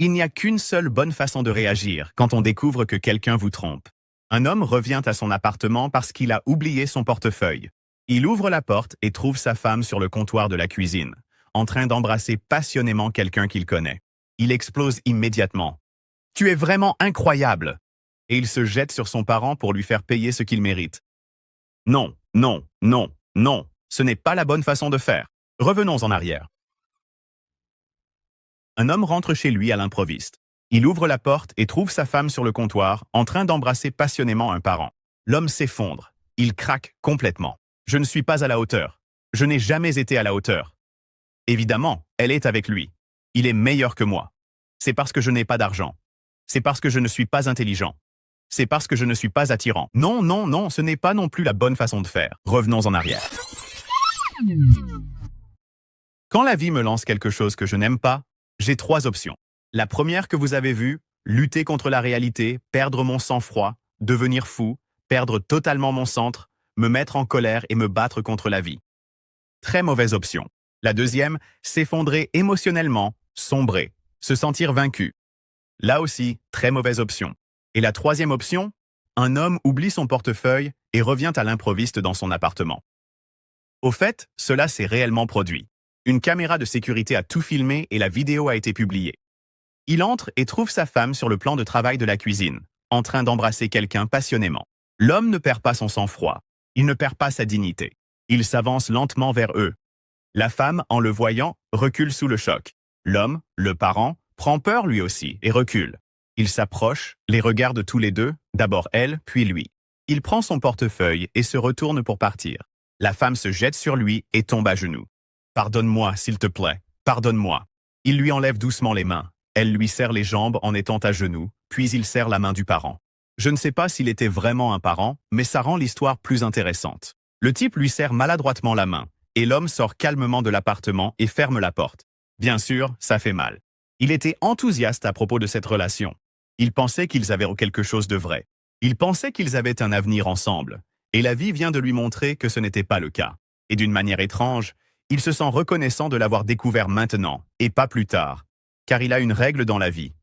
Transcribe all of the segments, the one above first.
Il n'y a qu'une seule bonne façon de réagir quand on découvre que quelqu'un vous trompe. Un homme revient à son appartement parce qu'il a oublié son portefeuille. Il ouvre la porte et trouve sa femme sur le comptoir de la cuisine, en train d'embrasser passionnément quelqu'un qu'il connaît. Il explose immédiatement. « Tu es vraiment incroyable !» Et il se jette sur son parent pour lui faire payer ce qu'il mérite. Non, non, non, non, ce n'est pas la bonne façon de faire. Revenons en arrière. Un homme rentre chez lui à l'improviste. Il ouvre la porte et trouve sa femme sur le comptoir, en train d'embrasser passionnément un parent. L'homme s'effondre. Il craque complètement. Je ne suis pas à la hauteur. Je n'ai jamais été à la hauteur. Évidemment, elle est avec lui. Il est meilleur que moi. C'est parce que je n'ai pas d'argent. C'est parce que je ne suis pas intelligent. C'est parce que je ne suis pas attirant. Non, non, non, ce n'est pas non plus la bonne façon de faire. Revenons en arrière. Quand la vie me lance quelque chose que je n'aime pas, j'ai 3 options. La première que vous avez vue, lutter contre la réalité, perdre mon sang-froid, devenir fou, perdre totalement mon centre, me mettre en colère et me battre contre la vie. Très mauvaise option. La deuxième, s'effondrer émotionnellement, sombrer, se sentir vaincu. Là aussi, très mauvaise option. Et la troisième option, un homme oublie son portefeuille et revient à l'improviste dans son appartement. Au fait, cela s'est réellement produit. Une caméra de sécurité a tout filmé et la vidéo a été publiée. Il entre et trouve sa femme sur le plan de travail de la cuisine, en train d'embrasser quelqu'un passionnément. L'homme ne perd pas son sang-froid. Il ne perd pas sa dignité. Il s'avance lentement vers eux. La femme, en le voyant, recule sous le choc. L'homme, le parent, prend peur lui aussi et recule. Il s'approche, les regarde tous les deux, d'abord elle, puis lui. Il prend son portefeuille et se retourne pour partir. La femme se jette sur lui et tombe à genoux. « Pardonne-moi, s'il te plaît, pardonne-moi. » Il lui enlève doucement les mains. Elle lui serre les jambes en étant à genoux, puis il serre la main du parent. Je ne sais pas s'il était vraiment un parent, mais ça rend l'histoire plus intéressante. Le type lui serre maladroitement la main, et l'homme sort calmement de l'appartement et ferme la porte. Bien sûr, ça fait mal. Il était enthousiaste à propos de cette relation. Il pensait qu'ils avaient quelque chose de vrai. Il pensait qu'ils avaient un avenir ensemble. Et la vie vient de lui montrer que ce n'était pas le cas. Et d'une manière étrange, il se sent reconnaissant de l'avoir découvert maintenant, et pas plus tard. Car il a une règle dans la vie.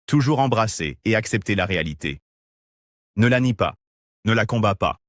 Toujours embrasser et accepter la réalité. Ne la nie pas. Ne la combat pas.